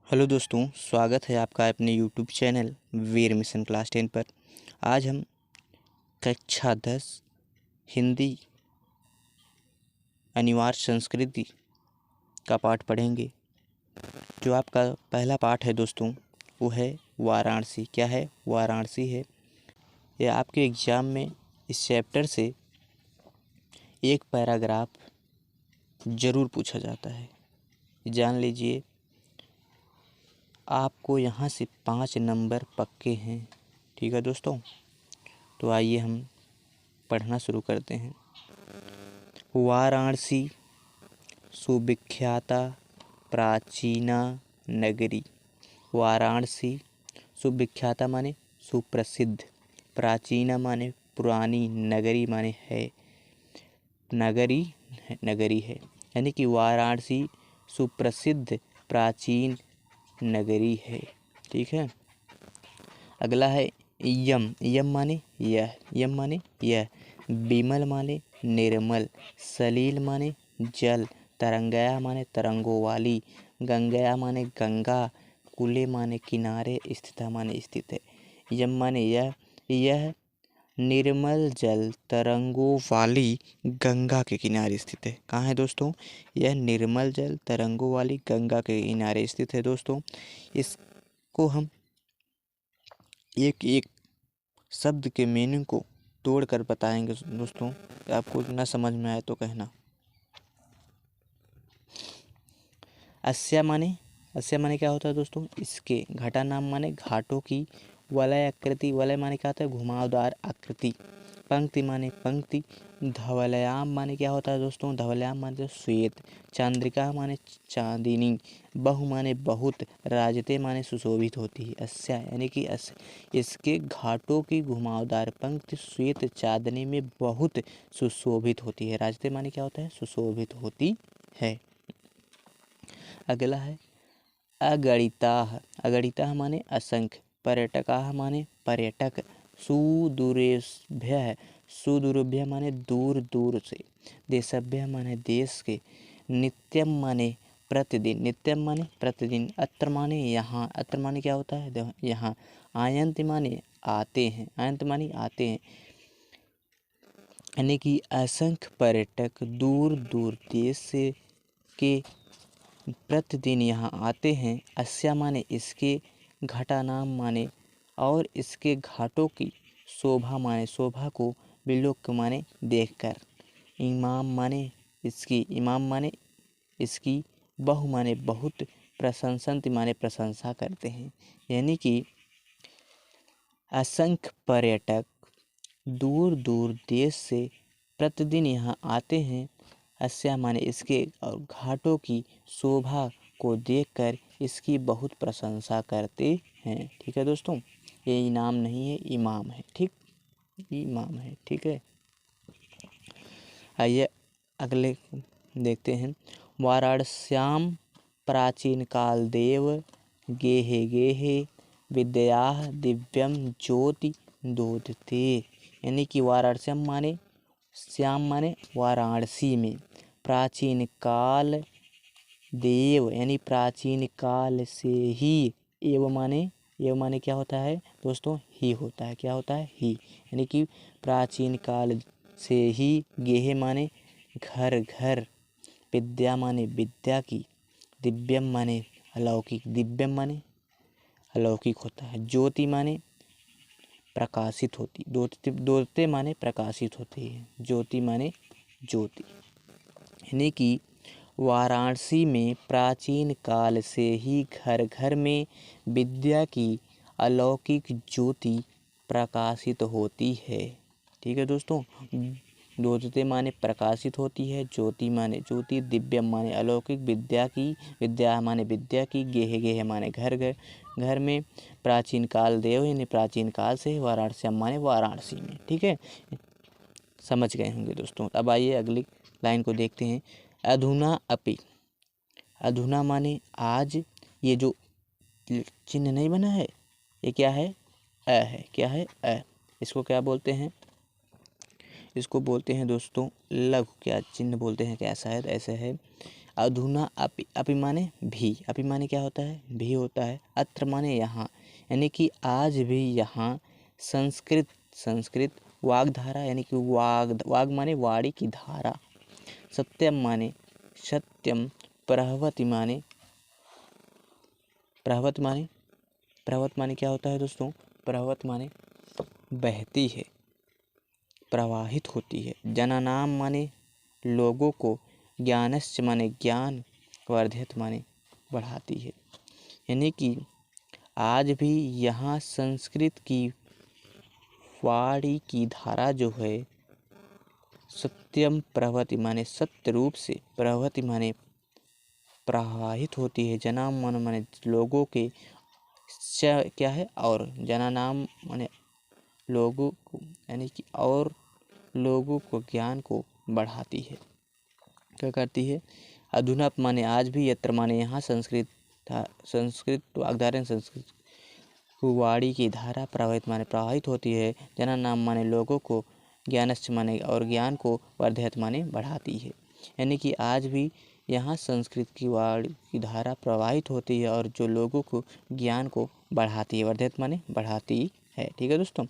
Hello दोस्तों, स्वागत है आपका अपने यूट्यूब चैनल वीर मिशन क्लास 10 पर। आज हम कक्षा 10 हिंदी अनिवार्य संस्कृति का पाठ पढ़ेंगे। जो आपका पहला पाठ है दोस्तों, वो है वाराणसी। क्या है? वाराणसी है। यह आपके एग्ज़ाम में इस चैप्टर से एक पैराग्राफ ज़रूर पूछा जाता है, जान लीजिए। आपको यहाँ से 5 नंबर पक्के हैं। ठीक है दोस्तों, तो आइए हम पढ़ना शुरू करते हैं। वाराणसी सुविख्याता प्राचीना नगरी। वाराणसी सुविख्याता माने सुप्रसिद्ध, प्राचीना माने पुरानी, नगरी माने है, नगरी है। यानी कि वाराणसी सुप्रसिद्ध प्राचीन नगरी है। ठीक है। अगला है यम। यम माने यह, यम माने यह, विमल माने निर्मल, सलील माने जल, तरंगया माने तरंगों वाली, गंगया माने गंगा, कुले माने किनारे, स्थिता माने स्थित है। यम माने यह निर्मल जल तरंगों वाली गंगा के किनारे स्थित है। कहाँ है दोस्तों? यह निर्मल जल तरंगों वाली गंगा के किनारे स्थित है। दोस्तों, इसको हम एक एक शब्द के मीनिंग को तोड़कर बताएंगे दोस्तों। आपको ना समझ में आए तो कहना। अस्या माने क्या होता है दोस्तों? इसके। घटा नाम माने घाटों की। वलय आकृति, वलय माने क्या होता है? घुमावदार आकृति। पंक्ति माने पंक्ति। धवलयाम माने क्या होता है दोस्तों? धवलयाम माने श्वेत। चंद्रिका माने चांदनी। बहु माने बहुत। राजते माने सुशोभित होती है। अस्या यानी कि इसके घाटों की घुमावदार पंक्ति श्वेत चांदनी में बहुत सुशोभित होती है। राजते माने क्या होता है? सुशोभित होती है। अगला है अगणिताः। अगणिताः माने असंख्य। पर्यटकाः माने पर्यटक। सुदूरेभ्यः, सुदूरेभ्यः माने दूर दूर से। देशभ्यः माने देश के। नित्यम माने प्रतिदिन, नित्यम माने प्रतिदिन। अत्र माने यहाँ, अत्र माने क्या होता है? यहाँ। आयन्ति माने आते हैं, आयन्त माने आते हैं। यानी कि असंख्य पर्यटक दूर दूर देश से के प्रतिदिन यहाँ आते हैं। अस्या माने इसके, घटा नाम माने और इसके घाटों की, शोभा माने शोभा को, विलोक माने देखकर, इमाम माने इसकी, इमाम माने इसकी, बहु माने बहुत, प्रशंसन्ति माने प्रशंसा करते हैं। यानी कि असंख्य पर्यटक दूर दूर देश से प्रतिदिन यहाँ आते हैं। अस्या माने इसके और घाटों की शोभा को देखकर इसकी बहुत प्रशंसा करते हैं। ठीक है दोस्तों, ये इनाम नहीं है, इमाम है। ठीक, इमाम है। ठीक है। आइए अगले देखते हैं। वाराणस्याम प्राचीन काल देव गेहे गेहे विद्या दिव्यम ज्योति दोधते। यानी कि वाराणस्याम माने, श्याम माने वाराणसी में, प्राचीन काल देव यानी प्राचीन काल से ही, एव माने क्या होता है दोस्तों? ही होता है। क्या होता है? ही। यानी कि प्राचीन काल से ही, गेहे माने घर घर, विद्या माने विद्या की, दिव्यम माने अलौकिक, दिव्यम माने अलौकिक होता है। ज्योति माने प्रकाशित होती, दोते माने प्रकाशित होती है। ज्योति माने ज्योति। यानी कि वाराणसी में प्राचीन काल से ही घर घर में विद्या की अलौकिक ज्योति प्रकाशित होती है। ठीक है दोस्तों। दोते माने प्रकाशित होती है, ज्योति माने ज्योति, दिव्य माने अलौकिक, विद्या की, विद्या माने विद्या की, गेहे गेहे माने घर घर घर में, प्राचीन काल देव यानी प्राचीन काल से, वाराणसी माने वाराणसी में। ठीक है, समझ गए होंगे दोस्तों। अब आइए अगली लाइन को देखते हैं। अधुना अपि। अधुना माने आज। ये जो चिन्ह नहीं बना है, ये क्या है? अ है। क्या है? अ। इसको क्या बोलते हैं? इसको बोलते हैं दोस्तों लघु। क्या चिन्ह बोलते हैं? क्या शायद ऐसे है। अधुना अपि, अपि माने भी, अपि माने क्या होता है, भी होता है। अत्र माने यहाँ, यानी कि आज भी यहाँ संस्कृत, संस्कृत वाग्धारा यानी कि वाग माने वाणी की धारा, सत्यम माने सत्यम, प्रवहति माने प्रवहत माने प्रवहत माने क्या होता है दोस्तों, प्रवहत माने बहती है, प्रवाहित होती है। जनानाम माने लोगों को, ज्ञानस्य माने ज्ञान, वर्धयत माने बढ़ाती है। यानी कि आज भी यहाँ संस्कृत की वाणी की धारा जो है, सत्यम प्रवहति माने सत्य रूप से, प्रवहति माने प्रवाहित होती है। जनाम माने लोगों के, क्या है और, जनानाम माने लोगों को, यानी कि और लोगों को ज्ञान को बढ़ाती है। क्या करती है, अधुना माने आज भी, यत्र माने यहाँ संस्कृत वाग्धारा संस्कृत वाणी की धारा, प्रवाहित माने प्रवाहित होती है। जनानाम माने लोगों को, ज्ञानस्य माने और ज्ञान को, वर्धयत माने बढ़ाती है। यानी कि आज भी यहाँ संस्कृत की वाणी की धारा प्रवाहित होती है और जो लोगों को ज्ञान को बढ़ाती है, वर्धयत माने बढ़ाती है। ठीक है दोस्तों।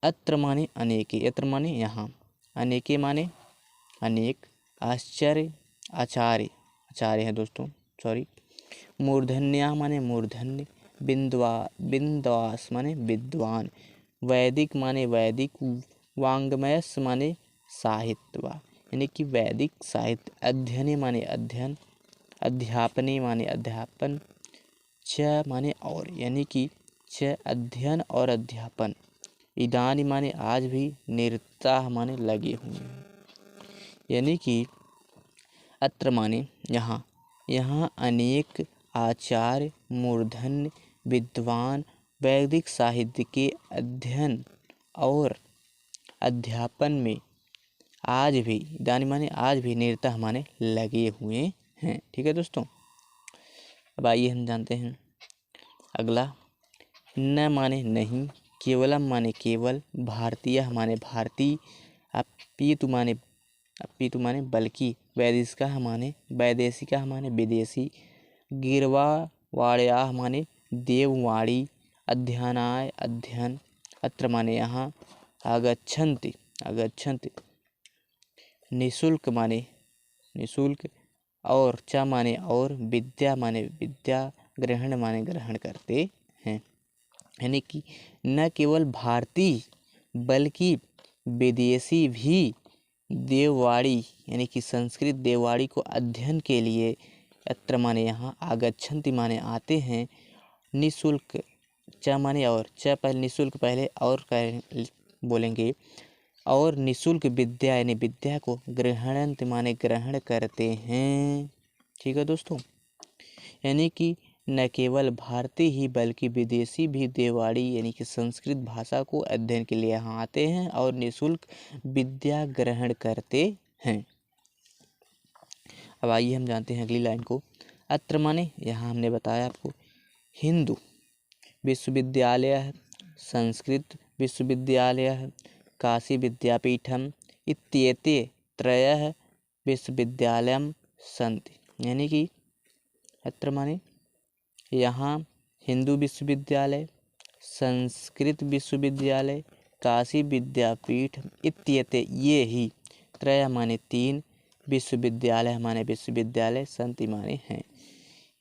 अत्र माने अनेके, यत्र माने यहाँ, अनेके माने अनेक, आश्चर्य आचार्य, आचार्य है दोस्तों, सॉरी। मूर्धन्या माने मूर्धन्य, बिंदवास माने विद्वान, वैदिक माने वैदिक, वाङ्मयस् माने साहित्य, यानी कि वैदिक साहित्य। अध्ययने माने अध्ययन, अध्यापने माने अध्यापन, च माने और, यानी कि च अध्ययन और अध्यापन। इदानी माने आज भी, निरताः माने लगे हुए हैं, यानी कि अत्र माने यहाँ, यहाँ अनेक आचार्य, मूर्धन्य, विद्वान, वैदिक साहित्य के अध्ययन और अध्यापन में आज भी, इदानी माने आज भी, निरतः माने लगे हुए हैं। ठीक है दोस्तों। अब आइए हम जानते हैं अगला। न माने नहीं, केवलम माने केवल, भारतीय माने भारतीय, अपितु माने बल्कि, वैदेशिका माने वैदेशिका माने विदेशी, गीर्वाणाया माने देववाणी, अध्ययनाय अध्ययन, अत्र माने यहाँ, आगच्छन्ति आगच्छन्ति, निःशुल्क माने निःशुल्क, और च माने और, विद्या माने विद्या, ग्रहण माने ग्रहण करते हैं। यानी कि न केवल भारतीय बल्कि विदेशी भी देववाणी यानी कि संस्कृत देववाणी को अध्ययन के लिए, अत्र माने यहाँ, आगच्छन्ति माने आते हैं, निःशुल्क, च माने और, च पहले निःशुल्क पहले और बोलेंगे, और निःशुल्क विद्या यानी विद्या को, ग्रहणन्ति माने ग्रहण करते हैं। ठीक है दोस्तों। यानी कि न केवल भारतीय ही बल्कि विदेशी भी देववाणी यानी कि संस्कृत भाषा को अध्ययन के लिए यहाँ आते हैं और निःशुल्क विद्या ग्रहण करते हैं। अब आइए हम जानते हैं अगली लाइन को। अत्र माने यहाँ हमने बताया आपको, हिंदू विश्वविद्यालय, संस्कृत विश्वविद्यालय, काशी विद्यापीठम इत्येते त्रयः विश्वविद्यालयं सन्ति। यानी कि अत्र माने यहाँ हिंदू विश्वविद्यालय, संस्कृत विश्वविद्यालय, काशी विद्यापीठ इत्येते, ये ही, त्रय माने तीन, विश्वविद्यालय माने विश्वविद्यालय, संति माने हैं।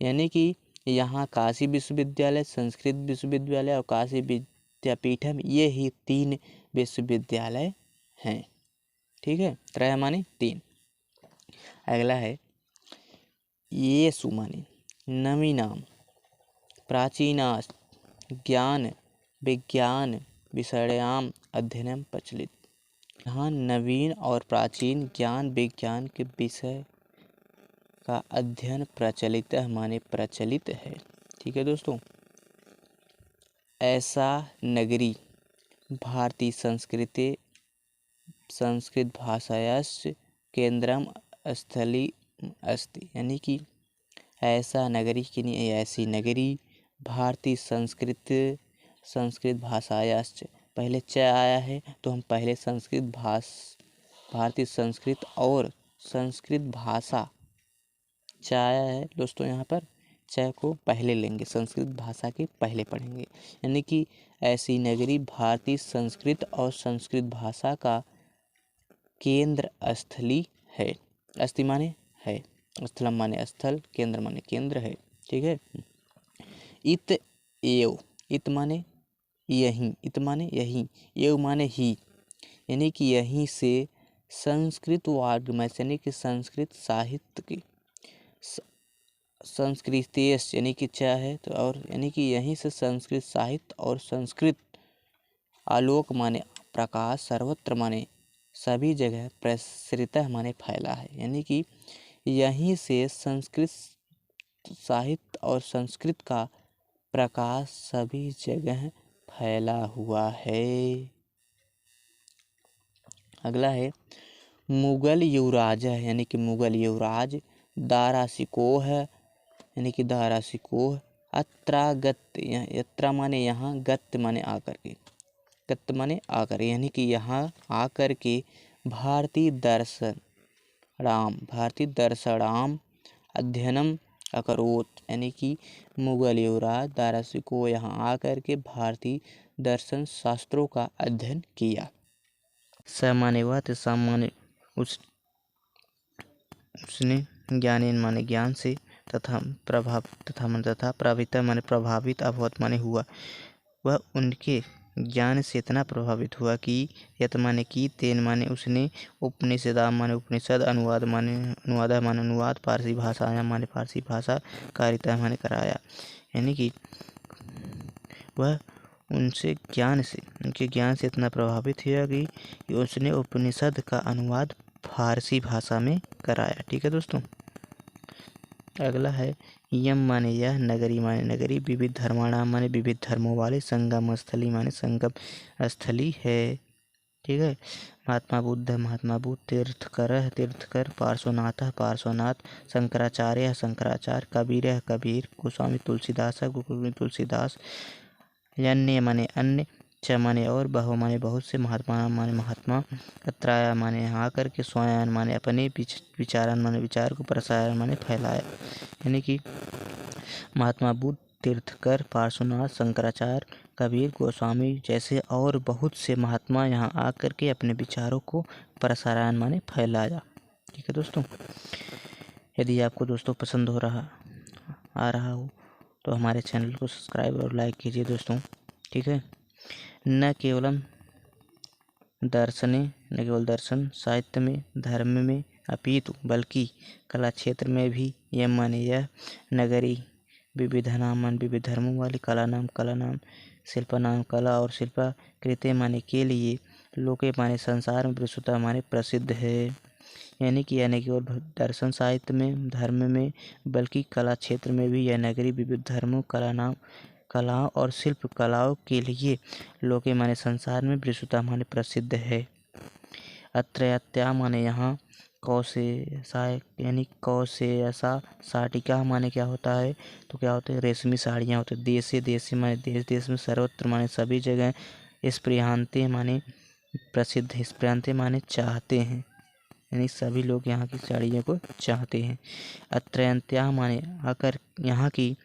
यानी कि यहाँ काशी विश्वविद्यालय, संस्कृत विश्वविद्यालय और काशी विद्यापीठम, ये ही तीन विश्वविद्यालय हैं। ठीक है। त्रय माने तीन। अगला है येषु माने नवीनाम प्राचीनास् ज्ञान विज्ञान विषयाणाम अध्ययनम प्रचलित। यहाँ नवीन और प्राचीन ज्ञान विज्ञान के विषय का अध्ययन प्रचलित माने प्रचलित है। ठीक है दोस्तों। ऐसा नगरी भारतीय संस्कृते संस्कृत भाषायाश्च केंद्रम स्थली अस्ति। यानी कि ऐसा नगरी की नहीं, ऐसी नगरी भारतीय संस्कृत भाषायाश्च, पहले च आया है तो हम पहले भारतीय संस्कृत और संस्कृत भाषा चाया है दोस्तों, यहाँ पर च को पहले लेंगे, संस्कृत भाषा के पहले पढ़ेंगे। यानी कि ऐसी नगरी भारतीय संस्कृत और संस्कृत भाषा का केंद्र स्थली है। अस्थि माने है, स्थलम माने स्थल, केंद्र माने केंद्र है। ठीक है। इत एव, इत माने यहीं, इत माने यहीं, एव माने ही, यानी कि यहीं से संस्कृत वाग्मय यानी कि संस्कृत साहित्य की संस्कृतेश यानी कि क्या है तो और यानी कि यहीं से संस्कृत साहित्य और संस्कृत आलोक माने प्रकाश सर्वत्र माने सभी जगह प्रसरित माने फैला है। यानी कि यहीं से संस्कृत साहित्य और संस्कृत का प्रकाश सभी जगह फैला हुआ है। अगला है मुगल युवराज है, यानी कि मुगल युवराज दारा शिकोह है, यानी कि दारा शिकोह अत्रागत, यत्रा माने यहाँ, गत माने आकर के, गत माने आकर, यानी कि यहाँ आकर के भारतीय दर्शनाम अध्ययनम अकरोत, यानी कि मुगल युवराज दारा शिकोह यहाँ आकर के भारतीय दर्शन शास्त्रों का अध्ययन किया। सामान्य बात सामान्य उसने ज्ञानेन माने ज्ञान से तथा प्रभावित माने प्रभावित अभवत माने हुआ, वह उनके ज्ञान से इतना प्रभावित हुआ कि यत माने की तेन माने उसने उपनिषदा माने उपनिषद अनुवाद माने अनुवाद फारसी भाषा आया माने फारसी भाषा कारिता माने कराया, यानी कि वह उनके ज्ञान से इतना प्रभावित हुआ कि उसने उपनिषद का अनुवाद फारसी भाषा में कराया। ठीक है दोस्तों। अगला है यम माने यह, नगरी माने नगरी, विविध धर्माणाम माने विविध धर्मों वाले, संगम स्थली माने संगम स्थली है। ठीक है। महात्मा बुद्ध तीर्थकर, पार्श्वनाथ, शंकराचार्य कबीर, गोस्वामी तुलसीदास, अन्य माने अन्य, च माने और, बहु माने बहुत से, महात्मा माने महात्मा, अत्राया माने यहाँ आकर के, स्वयं माने अपने, विचारन माने विचार को, प्रसारण माने फैलाया, यानी कि महात्मा बुद्ध, तीर्थकर, पार्श्वनाथ, शंकराचार्य, कबीर, गोस्वामी जैसे और बहुत से महात्मा यहाँ आकर के अपने विचारों को प्रसारण माने फैलाया। ठीक है दोस्तों। यदि आपको दोस्तों पसंद आ रहा हो तो हमारे चैनल को सब्सक्राइब और लाइक कीजिए दोस्तों। ठीक है। न केवल दर्शन साहित्य में, धर्म में, अपितु बल्कि कला क्षेत्र में भी यह माने यह नगरी विविधनाम मान विविध धर्मों वाली, कला नाम शिल्प नाम कला और शिल्पाकृति माने के लिए, लोके माने संसार में, विश्वता माने प्रसिद्ध है। यानी कि यानी केवल दर्शन साहित्य में, धर्म में, बल्कि कला क्षेत्र में भी यह नगरी विविध धर्मों कलाओं और शिल्प कलाओं के लिए, लोके माने संसार में, विश्वता माने प्रसिद्ध है। अत्रत्या माने यहाँ, कौशेसा यानी कौशेयसा, साटिका माने क्या होता है तो क्या होता है, रेशमी साड़ियाँ होती है। देशे माने देश में, सर्वत्र माने सभी जगह, स्पृहांते माने प्रसिद्ध, स्पृहांते माने चाहते हैं, यानी सभी लोग यहाँ की साड़ियों को चाहते हैं। अत्रयंत्या माने आकर यहाँ की,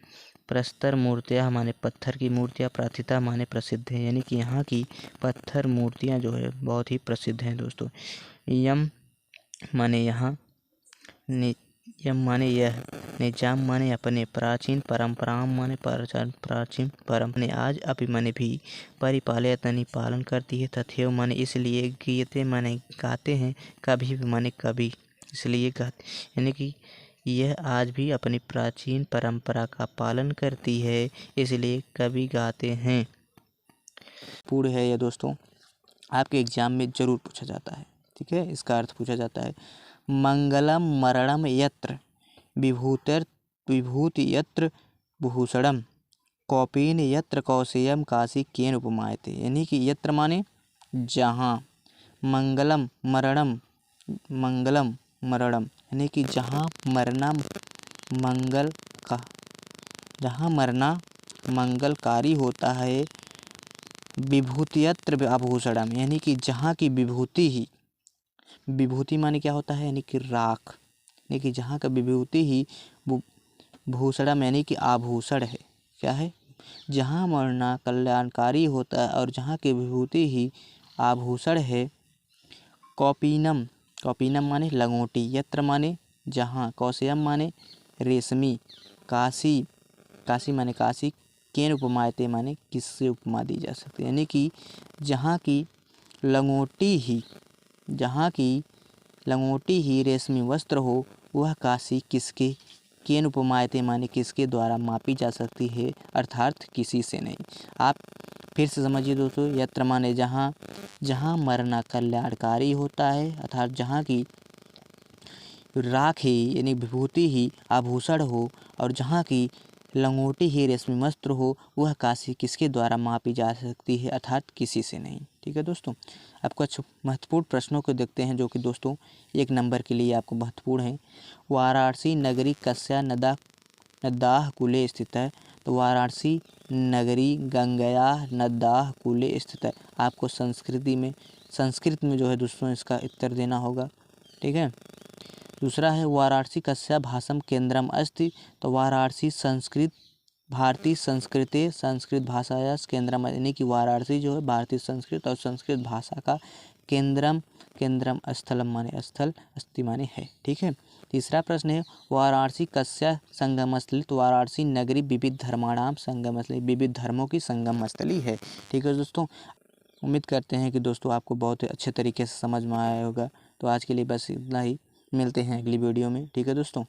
प्रस्तर मूर्तियाँ माने पत्थर की मूर्तियाँ, प्राथिता माने प्रसिद्ध है, यानी कि यहाँ की पत्थर मूर्तियाँ जो है बहुत ही प्रसिद्ध हैं दोस्तों। यम माने यहाँ, यम माने यह, निजाम माने अपने, प्राचीन परंपराओं माने प्राचीन परंपरा, आज अभी माने भी, परिपालयत यानी पालन करती है, तथैव माने इसलिए, गीयते माने गाते हैं, कभी भी माने कभी, इसलिए गाते, यानी कि यह आज भी अपनी प्राचीन परंपरा का पालन करती है, इसलिए कभी गाते हैं। पूर्ण है यह दोस्तों, आपके एग्जाम में जरूर पूछा जाता है। ठीक है। इसका अर्थ पूछा जाता है, मंगलम मरणम यत्र विभूति यत्र भूषणम, कौपीन यत्र कौशेयम काशी केन उपमायते, यानी कि यत्र माने जहाँ, मंगलम मरणम यानी कि जहाँ मरना मंगलकारी होता है, विभूतियत्र आभूषणम यानी कि जहाँ की विभूति ही, विभूति माने क्या होता है यानी कि राख, यानी कि जहाँ का विभूति ही भूषणम यानी कि आभूषण है। क्या है? जहाँ मरना कल्याणकारी होता है और जहाँ की विभूति ही आभूषण है। कौपीनम, कौपीनम माने लंगोटी, यत्र माने जहाँ, कौशयम माने रेशमी, काशी, काशी माने काशी, केन उपमायते माने किससे उपमा दी जा सकती है। यानी कि जहाँ की लंगोटी ही, जहाँ की लंगोटी ही रेशमी वस्त्र हो, वह काशी किसके, केन उपमायते माने किसके द्वारा मापी जा सकती है, अर्थात किसी से नहीं। आप फिर से समझिए दोस्तों, यत्र माने जहाँ, जहाँ मरना कल्याणकारी होता है, अर्थात जहाँ की राख ही यानी विभूति ही आभूषण हो और जहाँ की लंगोटी ही रेशमी वस्त्र हो, वह काशी किसके द्वारा मापी जा सकती है, अर्थात किसी से नहीं। ठीक है दोस्तों, अब कुछ महत्वपूर्ण प्रश्नों को देखते हैं जो कि दोस्तों 1 नंबर के लिए आपको महत्वपूर्ण है। वाराणसी नगरी कस्या नद्याः कूले स्थित है। तो वाराणसी नगरी गंगया नद्याः कूले स्थित है। आपको संस्कृत में जो है दोस्तों इसका उत्तर देना होगा। ठीक है। दूसरा है वाराणसी कस्या भाषम केंद्रम अस्ति। तो वाराणसी संस्कृत भारतीय संस्कृते संस्कृत भाषाया केंद्रम, यानी कि वाराणसी जो है भारतीय संस्कृत और संस्कृत भाषा का केंद्रम, केंद्रम स्थलम माने स्थल, अस्ति माने है। ठीक है। तीसरा प्रश्न है वाराणसी कस्या संगम स्थली। तो वाराणसी नगरी विविध धर्माणाम संगम स्थली, विविध धर्मों की संगम स्थली है। ठीक है दोस्तों, उम्मीद करते हैं कि दोस्तों आपको बहुत अच्छे तरीके से समझ में आया होगा। तो आज के लिए बस इतना ही, मिलते हैं अगली वीडियो में। ठीक है दोस्तों।